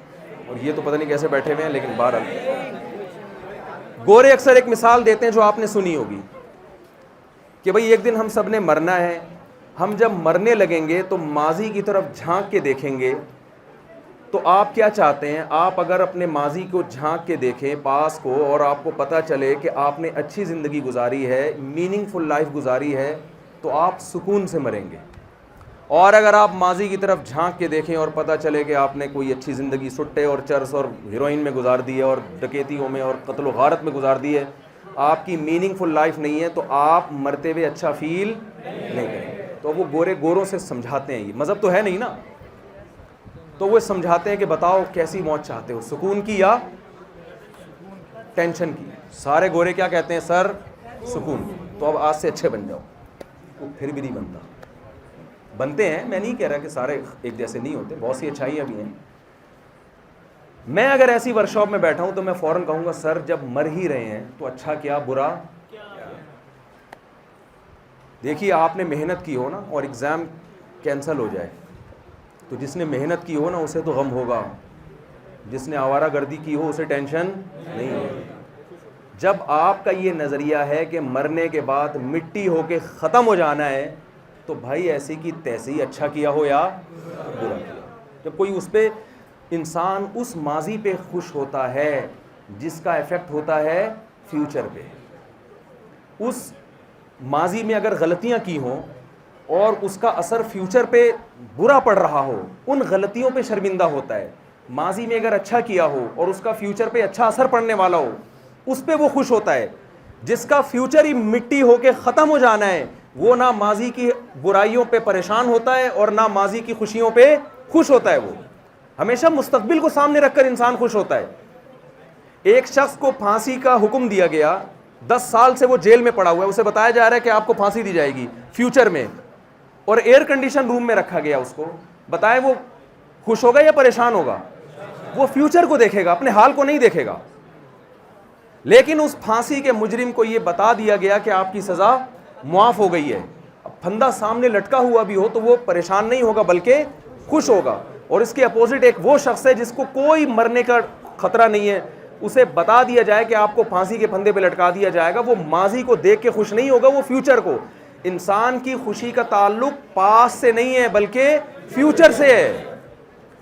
اور یہ تو پتہ نہیں کیسے بیٹھے ہوئے ہیں, لیکن بہرحال گورے اکثر ایک مثال دیتے ہیں جو آپ نے سنی ہوگی کہ بھئی ایک دن ہم سب نے مرنا ہے. ہم جب مرنے لگیں گے تو ماضی کی طرف جھانک کے دیکھیں گے, تو آپ کیا چاہتے ہیں, آپ اگر اپنے ماضی کو جھانک کے دیکھیں, پاس کو, اور آپ کو پتہ چلے کہ آپ نے اچھی زندگی گزاری ہے, میننگ فل لائف گزاری ہے, تو آپ سکون سے مریں گے. اور اگر آپ ماضی کی طرف جھانک کے دیکھیں اور پتہ چلے کہ آپ نے کوئی اچھی زندگی سٹے اور چرس اور ہیروئن میں گزار دی ہے, اور ڈکیتیوں میں اور قتل و غارت میں گزار دی ہے, آپ کی میننگ فل لائف نہیں ہے, تو آپ مرتے ہوئے اچھا فیل نہیں کریں. تو وہ گوروں سے سمجھاتے ہیں, یہ مذہب تو ہے نہیں نا, تو وہ سمجھاتے ہیں کہ بتاؤ کیسی موت چاہتے ہو, سکون کی یا ٹینشن کی. سارے گورے کیا کہتے ہیں؟ سر سکون. تو اب آج سے اچھے بن جاؤ. وہ پھر بھی نہیں بنتا. بنتے ہیں, میں نہیں کہہ رہا کہ سارے ایک جیسے نہیں ہوتے, بہت سی اچھائیاں بھی ہیں. میں اگر ایسی ورکشاپ میں بیٹھا ہوں تو میں فوراً کہوں گا سر جب مر ہی رہے ہیں تو اچھا کیا برا. دیکھیے آپ نے محنت کی ہو نا اور ایگزام کینسل ہو جائے تو جس نے محنت کی ہو نا اسے تو غم ہوگا, جس نے آوارہ گردی کی ہو اسے ٹینشن نہیں ہوگی. جب آپ کا یہ نظریہ ہے کہ مرنے کے بعد مٹی ہو کے ختم ہو جانا ہے تو بھائی ایسی کی تیسی اچھا کیا ہو یا برا کیا. جب کوئی اس پہ انسان اس ماضی پہ خوش ہوتا ہے جس کا ایفیکٹ ہوتا ہے فیوچر پہ, اس ماضی میں اگر غلطیاں کی ہوں اور اس کا اثر فیوچر پہ برا پڑ رہا ہو, ان غلطیوں پہ شرمندہ ہوتا ہے. ماضی میں اگر اچھا کیا ہو اور اس کا فیوچر پہ اچھا اثر پڑنے والا ہو اس پہ وہ خوش ہوتا ہے. جس کا فیوچر ہی مٹی ہو کے ختم ہو جانا ہے وہ نہ ماضی کی برائیوں پہ پریشان ہوتا ہے اور نہ ماضی کی خوشیوں پہ خوش ہوتا ہے. وہ ہمیشہ مستقبل کو سامنے رکھ کر انسان خوش ہوتا ہے. ایک شخص کو پھانسی کا حکم دیا گیا, 10 سال سے وہ جیل میں پڑا ہوا ہے, اسے بتایا جا رہا ہے کہ آپ کو پھانسی دی جائے گی فیوچر میں, اور ایئر کنڈیشن روم میں رکھا گیا اس کو. بتائیں وہ خوش ہوگا یا پریشان ہوگا؟ وہ فیوچر کو دیکھے گا, اپنے حال کو نہیں دیکھے گا. لیکن اس پھانسی کے مجرم کو یہ بتا دیا گیا کہ آپ کی سزا معاف ہو گئی ہے. اب پھندا سامنے لٹکا ہوا بھی ہو تو وہ پریشان نہیں ہوگا بلکہ خوش ہوگا. اور اس کے اپوزٹ ایک وہ شخص ہے جس کو کوئی مرنے کا خطرہ نہیں ہے, اسے بتا دیا جائے کہ آپ کو پھانسی کے پھندے پہ لٹکا دیا جائے گا, وہ ماضی کو دیکھ کے خوش نہیں ہوگا, وہ فیوچر کو. انسان کی خوشی کا تعلق پاس سے نہیں ہے بلکہ فیوچر سے ہے.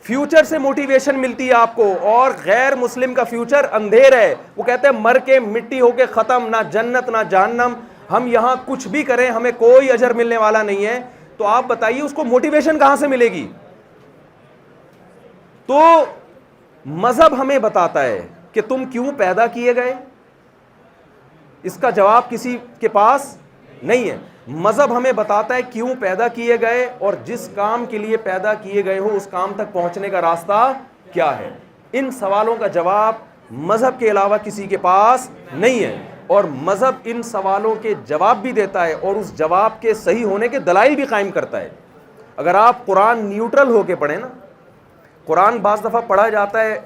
فیوچر سے موٹیویشن ملتی ہے آپ کو, اور غیر مسلم کا فیوچر اندھیر ہے. وہ کہتے ہیں مر کے مٹی ہو کے ختم, نہ جنت نہ جہنم, ہم یہاں کچھ بھی کریں ہمیں کوئی اجر ملنے والا نہیں ہے. تو آپ بتائیے اس کو موٹیویشن کہاں سے ملے گی؟ تو مذہب ہمیں بتاتا ہے کہ تم کیوں پیدا کیے گئے, اس کا جواب کسی کے پاس نہیں ہے. مذہب ہمیں بتاتا ہے کیوں پیدا کیے گئے اور جس کام کے لیے پیدا کیے گئے ہو اس کام تک پہنچنے کا راستہ کیا ہے. ان سوالوں کا جواب مذہب کے علاوہ کسی کے پاس نہیں ہے, اور مذہب ان سوالوں کے جواب بھی دیتا ہے اور اس جواب کے صحیح ہونے کے دلائل بھی قائم کرتا ہے. اگر آپ قرآن نیوٹرل ہو کے پڑھیں نا, قرآن بعض دفعہ پڑھا جاتا ہے,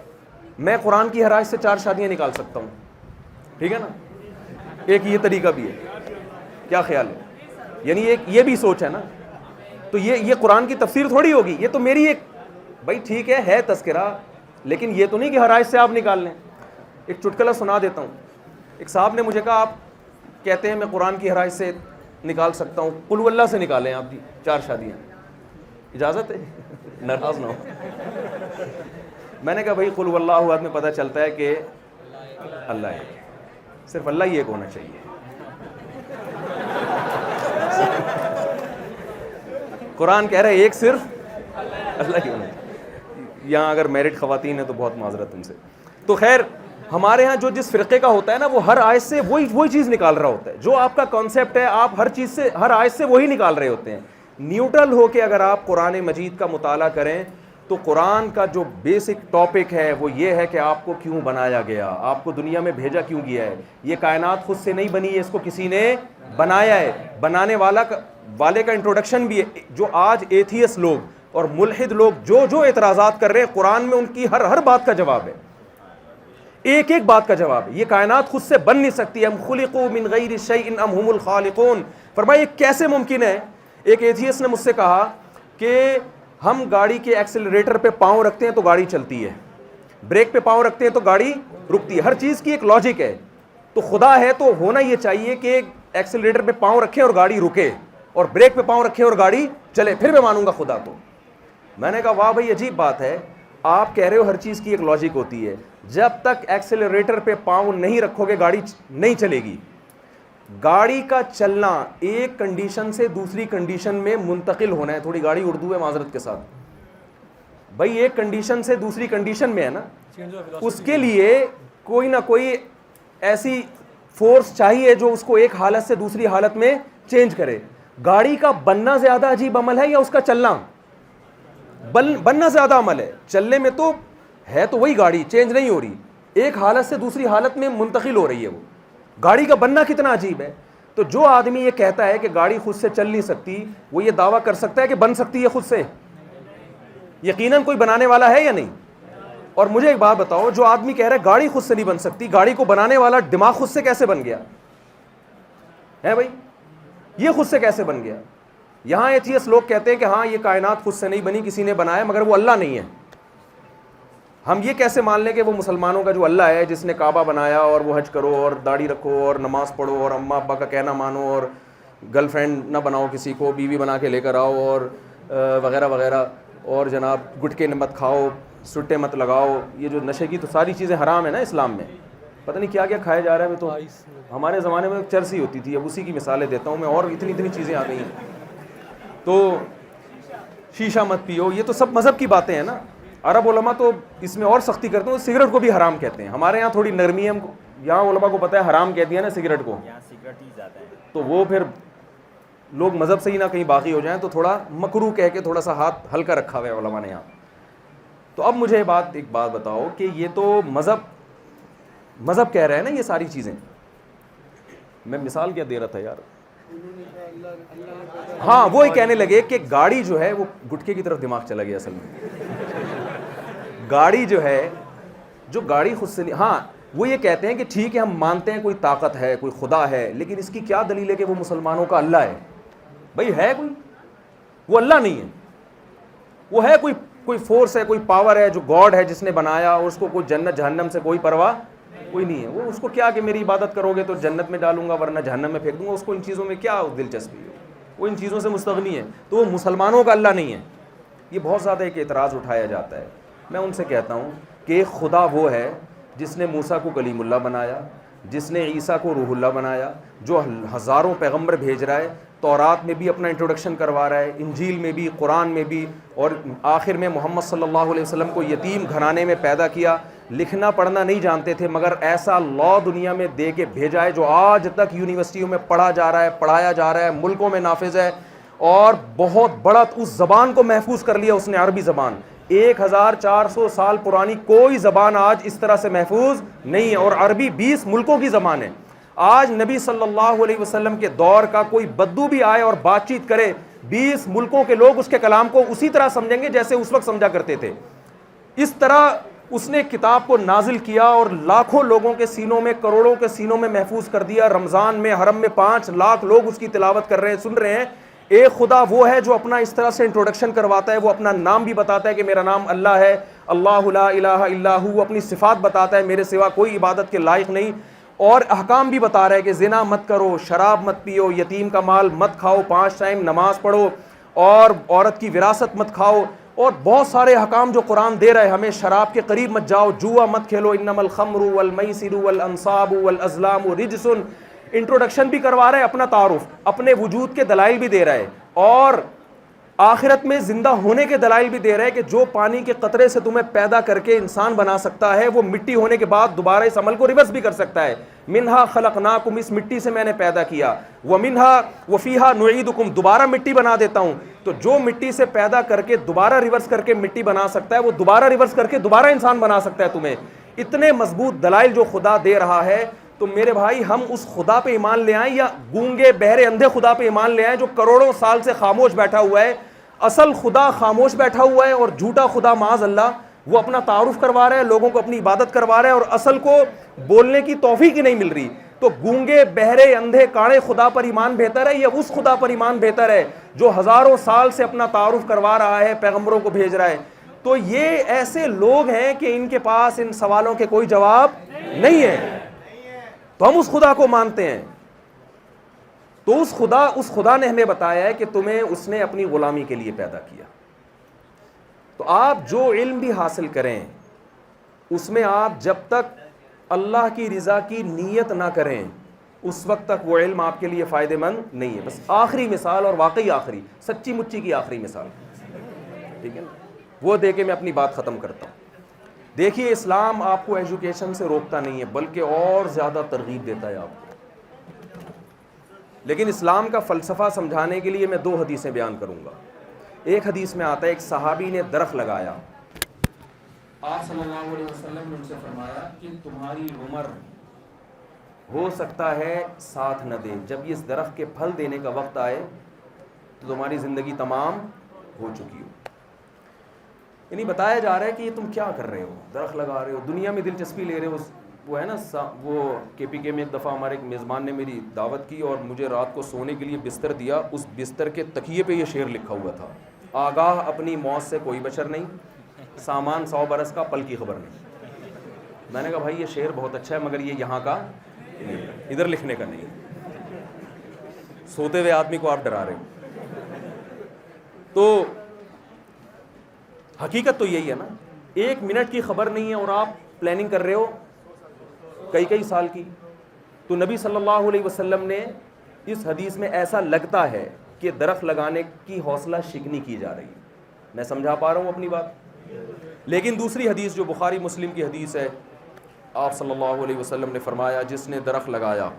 میں قرآن کی ہر آیت سے 4 شادیاں نکال سکتا ہوں, ٹھیک ہے نا, ایک یہ طریقہ بھی ہے. کیا خیال ہے؟ یعنی ایک یہ بھی سوچ ہے نا. تو یہ قرآن کی تفسیر تھوڑی ہوگی, یہ تو میری ایک, بھائی ٹھیک ہے تذکرہ, لیکن یہ تو نہیں کہ ہر آیت سے آپ نکال لیں. ایک چٹکلا سنا دیتا ہوں. ایک صاحب نے مجھے کہا آپ کہتے ہیں میں قرآن کی ہر آیت سے نکال سکتا ہوں, قل ہو اللہ سے نکالیں آپ جی 4 شادیاں, اجازت ہے؟ ناراض نہ ہو. میں نے کہا بھائی قل ہو اللہ احد میں پتہ چلتا ہے کہ اللہ ایک ہے, صرف اللہ ہی ایک ہونا چاہیے. قرآن کہہ رہا ہے ایک صرف اللہ ہی ہونا چاہیے. یہاں اگر میرڈ خواتین ہیں تو بہت معذرت ان سے. تو خیر ہمارے ہاں جو جس فرقے کا ہوتا ہے نا وہ ہر آیت سے وہی چیز نکال رہا ہوتا ہے. جو آپ کا کانسیپٹ ہے آپ ہر چیز سے ہر آیت سے وہی نکال رہے ہوتے ہیں. نیوٹرل ہو کے اگر آپ قرآن مجید کا مطالعہ کریں تو قرآن کا جو بیسک ٹاپک ہے وہ یہ ہے کہ آپ کو کیوں بنایا گیا, آپ کو دنیا میں بھیجا کیوں گیا ہے. یہ کائنات خود سے نہیں بنی ہے, اس کو کسی نے بنایا ہے. بنانے والے کا انٹروڈکشن بھی ہے. جو آج ایتھیس لوگ اور ملحد لوگ جو اعتراضات کر رہے ہیں, قرآن میں ان کی ہر بات کا جواب ہے, ایک بات کا جواب ہے. یہ کائنات خود سے بن نہیں سکتی. ہم خلقوا من غیر شیء ام هم الخالقون. فرمایا یہ کیسے ممکن ہے؟ ایک ایتھیس نے مجھ سے کہا کہ ہم گاڑی کے ایکسلریٹر پہ پاؤں رکھتے ہیں تو گاڑی چلتی ہے, بریک پہ پاؤں رکھتے ہیں تو گاڑی رکتی ہے. ہر چیز کی ایک لاجک ہے. تو خدا ہے تو ہونا یہ چاہیے کہ ایکسلریٹر پہ پاؤں رکھیں اور گاڑی رکے, اور بریک پہ پاؤں رکھیں اور گاڑی چلے, پھر میں مانوں گا خدا کو. میں نے کہا واہ بھائی عجیب بات ہے, آپ کہہ رہے ہو ہر چیز کی ایک لاجک ہوتی ہے. جب تک ایکسلریٹر پہ پاؤں نہیں رکھو گے گاڑی نہیں چلے گی. گاڑی کا چلنا ایک کنڈیشن سے دوسری کنڈیشن میں منتقل ہونا ہے. تھوڑی گاڑی اردو ہے معذرت کے ساتھ. بھائی ایک کنڈیشن سے دوسری کنڈیشن میں ہے نا, اس کے لیے کوئی نہ کوئی ایسی فورس چاہیے جو اس کو ایک حالت سے دوسری حالت میں چینج کرے. گاڑی کا بننا زیادہ عجیب عمل ہے یا اس کا چلنا؟ بننا زیادہ عمل ہے. چلنے میں تو ہے تو وہی گاڑی چینج نہیں ہو رہی. ایک حالت سے دوسری حالت میں منتقل ہو رہی ہے. وہ گاڑی کا بننا کتنا عجیب ہے. تو جو آدمی یہ کہتا ہے کہ گاڑی خود سے چل نہیں سکتی, وہ یہ دعویٰ کر سکتا ہے کہ بن سکتی ہے خود سے؟ یقیناً کوئی بنانے والا ہے یا نہیں؟ اور مجھے ایک بات بتاؤ, جو آدمی کہہ رہا ہے گاڑی خود سے نہیں بن سکتی, گاڑی کو بنانے والا دماغ خود سے کیسے بن گیا ہے بھائی؟ یہ خود سے کیسے بن گیا؟ یہاں ایتھیسٹ لوگ کہتے ہیں کہ ہاں یہ کائنات خود سے نہیں بنی, کسی نے بنایا, مگر وہ اللہ نہیں ہے. ہم یہ کیسے مان لیں کہ وہ مسلمانوں کا جو اللہ ہے جس نے کعبہ بنایا, اور وہ حج کرو اور داڑھی رکھو اور نماز پڑھو اور اماں ابا کا کہنا مانو اور گرل فرینڈ نہ بناؤ کسی کو, بیوی بنا کے لے کر آؤ اور وغیرہ وغیرہ, اور جناب گٹکے مت کھاؤ, سٹے مت لگاؤ, یہ جو نشے کی تو ساری چیزیں حرام ہے نا اسلام میں, پتہ نہیں کیا کیا کھایا جا رہا ہے. تو ہمارے زمانے میں چرسی ہوتی تھی, اب اسی کی مثالیں دیتا ہوں میں, اور اتنی چیزیں آ گئی ہیں. تو شیشہ مت پیو, یہ تو سب مذہب کی باتیں ہیں نا. عرب علماء تو اس میں اور سختی کرتے ہیں, سگریٹ کو بھی حرام کہتے ہیں. ہمارے یہاں تھوڑی نرمی ہے, یہاں علماء کو پتہ ہے حرام کہہ دیا نا سگریٹ کو, تو وہ پھر لوگ مذہب سے ہی نہ کہیں باقی ہو جائیں, تو تھوڑا مکروہ کہہ کے تھوڑا سا ہاتھ ہلکا رکھا ہوا ہے علماء نے یہاں. تو اب مجھے ایک بات بتاؤ کہ یہ تو مذہب کہہ رہے ہیں نا یہ ساری چیزیں. میں مثال کیا دے رہا تھا یار, ہاں وہی کہنے لگے کہ گاڑی جو ہے وہ گٹکے کی طرف دماغ چلا گیا. اصل میں گاڑی جو ہے, جو گاڑی خود سے نہیں, ہاں وہ یہ کہتے ہیں کہ ٹھیک ہے ہم مانتے ہیں کوئی طاقت ہے, کوئی خدا ہے, لیکن اس کی کیا دلیل ہے کہ وہ مسلمانوں کا اللہ ہے؟ بھائی ہے کوئی؟ وہ اللہ نہیں ہے. وہ ہے کوئی فورس ہے, کوئی پاور ہے جو گاڈ ہے جس نے بنایا, اور اس کو کوئی جنت جہنم سے کوئی پرواہ کوئی نہیں ہے. وہ اس کو کیا کہ میری عبادت کرو گے تو جنت میں ڈالوں گا ورنہ جہنم میں پھینک دوں گا, اس کو ان چیزوں میں کیا دلچسپی ہے؟ وہ ان چیزوں سے مستغنی ہے. تو وہ مسلمانوں کا اللہ نہیں ہے. یہ بہت زیادہ ایک اعتراض اٹھایا جاتا ہے. میں ان سے کہتا ہوں کہ خدا وہ ہے جس نے موسیٰ کو کلیم اللہ بنایا, جس نے عیسیٰ کو روح اللہ بنایا, جو ہزاروں پیغمبر بھیج رہا ہے, تورات میں بھی اپنا انٹروڈکشن کروا رہا ہے, انجیل میں بھی, قرآن میں بھی, اور آخر میں محمد صلی اللہ علیہ وسلم کو یتیم گھرانے میں پیدا کیا, لکھنا پڑھنا نہیں جانتے تھے, مگر ایسا لا دنیا میں دے کے بھیجا ہے جو آج تک یونیورسٹیوں میں پڑھا جا رہا ہے, پڑھایا جا رہا ہے, ملکوں میں نافذ ہے, اور بہت بڑا اس زبان کو محفوظ کر لیا اس نے, عربی زبان. 1400 سال پرانی کوئی زبان آج اس طرح سے محفوظ نہیں ہے, اور عربی 20 ملکوں کی زبان ہے. آج نبی صلی اللہ علیہ وسلم کے دور کا کوئی بدو بھی آئے اور بات چیت کرے, 20 ملکوں کے لوگ اس کے کلام کو اسی طرح سمجھیں گے جیسے اس وقت سمجھا کرتے تھے. اس طرح اس نے کتاب کو نازل کیا اور لاکھوں لوگوں کے سینوں میں, کروڑوں کے سینوں میں محفوظ کر دیا. رمضان میں حرم میں 5 لاکھ لوگ اس کی تلاوت کر رہے ہیں, سن رہے ہیں. ایک خدا وہ ہے جو اپنا اس طرح سے انٹروڈکشن کرواتا ہے, وہ اپنا نام بھی بتاتا ہے کہ میرا نام اللہ ہے, اللہ لا الہ الا ہو, اپنی صفات بتاتا ہے, میرے سوا کوئی عبادت کے لائق نہیں, اور احکام بھی بتا رہا ہے کہ زنا مت کرو, شراب مت پیو, یتیم کا مال مت کھاؤ, 5 ٹائم نماز پڑھو, اور عورت کی وراثت مت کھاؤ, اور بہت سارے احکام جو قرآن دے رہا ہے ہمیں. شراب کے قریب مت جاؤ, جوا مت کھیلو, انما الخمر والمیسر والانصاب والازلام رجس. انٹروڈکشن بھی کروا رہا ہے, اپنا تعارف, اپنے وجود کے دلائل بھی دے رہا ہے, اور آخرت میں زندہ ہونے کے دلائل بھی دے رہا ہے کہ جو پانی کے قطرے سے تمہیں پیدا کر کے انسان بنا سکتا ہے, وہ مٹی ہونے کے بعد دوبارہ اس عمل کو ریورس بھی کر سکتا ہے. منہا خلقناکم, اس مٹی سے میں نے پیدا کیا, ومنہا وفیہا نعیدکم, دوبارہ مٹی بنا دیتا ہوں. تو جو مٹی سے پیدا کر کے دوبارہ ریورس کر کے مٹی بنا سکتا ہے, وہ دوبارہ ریورس کر کے دوبارہ انسان بنا سکتا ہے تمہیں. اتنے مضبوط دلائل جو خدا دے رہا ہے, تو میرے بھائی ہم اس خدا پہ ایمان لے آئیں, یا گونگے بہرے اندھے خدا پہ ایمان لے آئیں جو کروڑوں سال سے خاموش بیٹھا ہوا ہے. اصل خدا خاموش بیٹھا ہوا ہے, اور جھوٹا خدا معاذ اللہ وہ اپنا تعارف کروا رہا ہے, لوگوں کو اپنی عبادت کروا رہا ہے, اور اصل کو بولنے کی توفیق ہی نہیں مل رہی. تو گونگے بہرے اندھے کاڑے خدا پر ایمان بہتر ہے, یا اس خدا پر ایمان بہتر ہے جو ہزاروں سال سے اپنا تعارف کروا رہا ہے, پیغمبروں کو بھیج رہا ہے؟ تو یہ ایسے لوگ ہیں کہ ان کے پاس ان سوالوں کے کوئی جواب نہیں ہے, تو ہم اس خدا کو مانتے ہیں. تو اس خدا نے ہمیں بتایا ہے کہ تمہیں اس نے اپنی غلامی کے لیے پیدا کیا. تو آپ جو علم بھی حاصل کریں, اس میں آپ جب تک اللہ کی رضا کی نیت نہ کریں, اس وقت تک وہ علم آپ کے لیے فائدہ مند نہیں ہے. بس آخری مثال, اور واقعی آخری, سچی مچی کی آخری مثال, ٹھیک ہے نا, وہ دے کے میں اپنی بات ختم کرتا ہوں. دیکھیے, اسلام آپ کو ایجوکیشن سے روکتا نہیں ہے, بلکہ اور زیادہ ترغیب دیتا ہے آپ کو. لیکن اسلام کا فلسفہ سمجھانے کے لیے میں 2 حدیثیں بیان کروں گا. ایک حدیث میں آتا ہے, ایک صحابی نے درخت لگایا, آپ صلی اللہ علیہ وسلم نے ان سے فرمایا کہ تمہاری عمر ہو سکتا ہے ساتھ نہ دے، جب اس درخت کے پھل دینے کا وقت آئے تو تمہاری زندگی تمام ہو چکی ہو. یعنی بتایا جا رہا ہے کہ یہ تم کیا کر رہے ہو، درخت لگا رہے ہو، دنیا میں دلچسپی لے رہے ہو. وہ ہے نا وہ KPK میں ایک دفعہ ہمارے ایک میزبان نے میری دعوت کی اور مجھے رات کو سونے کے لیے بستر دیا. اس بستر کے تکیے پہ یہ شعر لکھا ہوا تھا: آگاہ اپنی موت سے کوئی بشر نہیں، سامان 100 برس کا پل کی خبر نہیں. میں نے کہا بھائی یہ شعر بہت اچھا ہے مگر یہ یہاں کا ادھر لکھنے کا نہیں ہے، سوتے ہوئے آدمی کو آپ ڈرا رہے ہو. تو حقیقت تو یہی ہے نا، 1 منٹ کی خبر نہیں ہے اور آپ پلاننگ کر رہے ہو کئی سال کی. تو نبی صلی اللہ علیہ وسلم نے اس حدیث میں ایسا لگتا ہے کہ درخت لگانے کی حوصلہ شکنی کی جا رہی ہے. میں سمجھا پا رہا ہوں اپنی بات؟ لیکن دوسری حدیث جو بخاری مسلم کی حدیث ہے، آپ صلی اللہ علیہ وسلم نے فرمایا جس نے درخت لگایا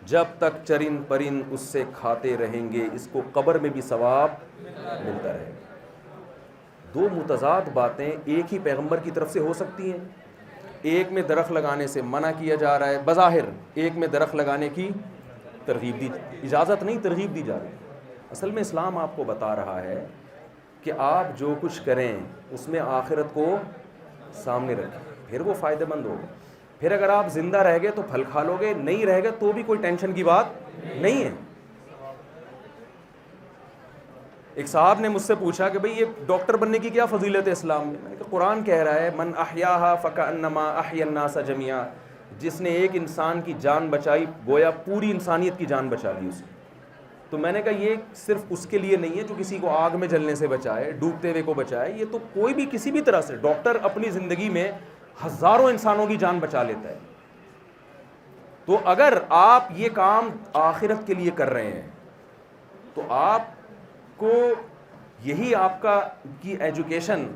جب تک چرند پرند اس سے کھاتے رہیں گے اس کو قبر میں بھی ثواب ملتا رہے. دو متضاد باتیں ایک ہی پیغمبر کی طرف سے ہو سکتی ہیں. ایک میں درخت لگانے سے منع کیا جا رہا ہے بظاہر، ایک میں درخت لگانے کی ترغیب دی، اجازت نہیں ترغیب دی جا رہی ہے. اصل میں اسلام آپ کو بتا رہا ہے کہ آپ جو کچھ کریں اس میں آخرت کو سامنے رکھیں، پھر وہ فائدہ مند ہوگا. پھر اگر آپ زندہ رہ گئے تو پھل کھا لو گے، نہیں رہ گئے تو بھی کوئی ٹینشن کی بات نہیں ہے. ایک صاحب نے مجھ سے پوچھا کہ بھئی یہ ڈاکٹر بننے کی کیا فضیلت ہے اسلام میں؟ میں نے کہا قرآن کہہ رہا ہے من احیاہا فکأنما احیا الناس جميعا، جس نے ایک انسان کی جان بچائی گویا پوری انسانیت کی جان بچا لی اسے. تو میں نے کہا یہ صرف اس کے لیے نہیں ہے جو کسی کو آگ میں جلنے سے بچائے، ڈوبتے ہوئے کو بچائے، یہ تو کوئی بھی کسی بھی طرح سے ڈاکٹر اپنی زندگی میں ہزاروں انسانوں کی جان بچا لیتا ہے. تو اگر آپ یہ کام آخرت کے لیے کر رہے ہیں تو آپ کو یہی آپ کا کی ایجوکیشن.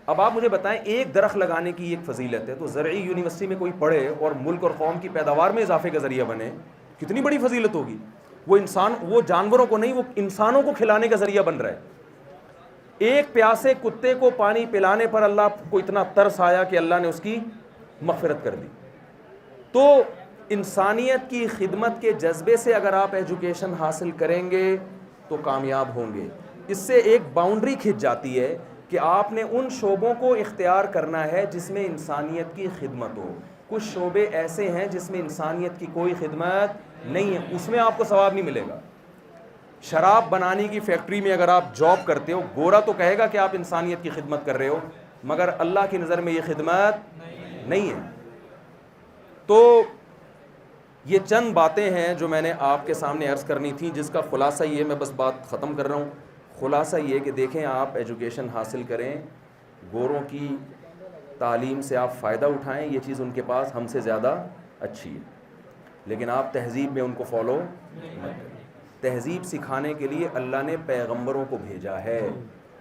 اب آپ مجھے بتائیں ایک درخت لگانے کی ایک فضیلت ہے تو زرعی یونیورسٹی میں کوئی پڑھے اور ملک اور قوم کی پیداوار میں اضافے کا ذریعہ بنے، کتنی بڑی فضیلت ہوگی. وہ انسان، وہ جانوروں کو نہیں، وہ انسانوں کو کھلانے کا ذریعہ بن رہا ہے. ایک پیاسے کتے کو پانی پلانے پر اللہ کو اتنا ترس آیا کہ اللہ نے اس کی مغفرت کر دی. تو انسانیت کی خدمت کے جذبے سے اگر آپ ایجوکیشن حاصل کریں گے تو کامیاب ہوں گے. اس سے ایک باؤنڈری کھنچ جاتی ہے کہ آپ نے ان شعبوں کو اختیار کرنا ہے جس میں انسانیت کی خدمت ہو. کچھ شعبے ایسے ہیں جس میں انسانیت کی کوئی خدمت نہیں ہے، اس میں آپ کو ثواب نہیں ملے گا. شراب بنانے کی فیکٹری میں اگر آپ جاب کرتے ہو، گورا تو کہے گا کہ آپ انسانیت کی خدمت کر رہے ہو، مگر اللہ کی نظر میں یہ خدمت نہیں ہے. تو یہ چند باتیں ہیں جو میں نے آپ کے سامنے عرض کرنی تھیں، جس کا خلاصہ یہ، میں بس بات ختم کر رہا ہوں. خلاصہ یہ کہ دیکھیں آپ ایجوکیشن حاصل کریں، گوروں کی تعلیم سے آپ فائدہ اٹھائیں، یہ چیز ان کے پاس ہم سے زیادہ اچھی ہے، لیکن آپ تہذیب میں ان کو فالو مت کریں. تہذیب سکھانے کے لیے اللہ نے پیغمبروں کو بھیجا ہے،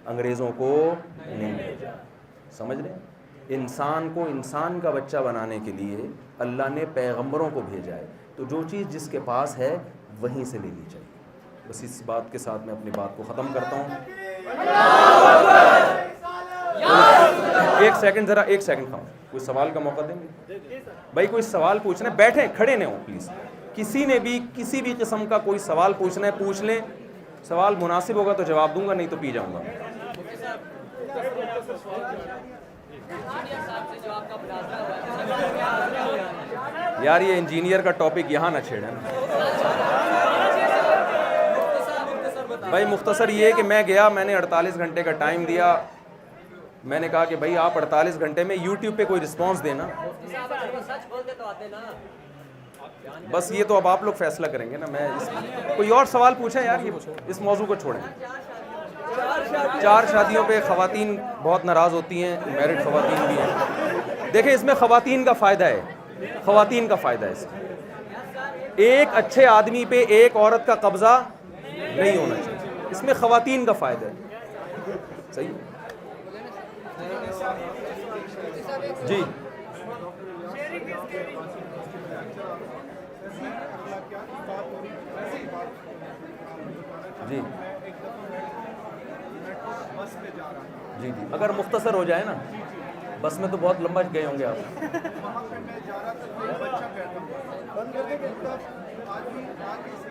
انگریزوں کو نہیں بھیجا. سمجھ رہے ہیں؟ انسان کو انسان کا بچہ بنانے کے لیے اللہ نے پیغمبروں کو بھیجا ہے. تو جو چیز جس کے پاس ہے وہیں سے لینی چاہیے. بس اس بات کے ساتھ میں اپنی بات کو ختم کرتا ہوں. ایک سیکنڈ کھاؤں، کوئی سوال کا موقع دیں گے بھائی؟ کوئی سوال پوچھنا ہے، بیٹھیں کھڑے نہ ہوں پلیز. کسی نے بھی کسی بھی قسم کا کوئی سوال پوچھنا ہے پوچھ لیں. سوال مناسب ہوگا تو جواب دوں گا، نہیں تو پی جاؤں گا. یار یہ انجینئر کا ٹاپک یہاں نہ چھیڑیں بھائی. مختصر یہ کہ میں گیا، میں نے 48 گھنٹے کا ٹائم دیا. میں نے کہا کہ بھائی آپ 48 گھنٹے میں یوٹیوب پہ کوئی رسپانس دینا. بس یہ تو اب آپ لوگ فیصلہ کریں گے نا. میں کوئی اور سوال پوچھیں یار، یہ اس موضوع کو چھوڑیں. 4 شادیوں پہ خواتین بہت ناراض ہوتی ہیں، میرڈ خواتین بھی ہیں. دیکھیں اس میں خواتین کا فائدہ ہے، خواتین کا فائدہ ہے. اس میں ایک اچھے آدمی پہ ایک عورت کا قبضہ نہیں ہونا چاہیے، اس میں خواتین کا فائدہ ہے. صحیح جی. جی بس میں جا رہا تھا. جی جی, اگر مختصر ہو جائے نا, بس میں تو بہت لمبا گئے ہوں گے آپ. وہاں پہ میں جا رہا تھا, کوئی بچہ بیٹھا ہوا تھا, بند کر دے کہ آدمی آگے سے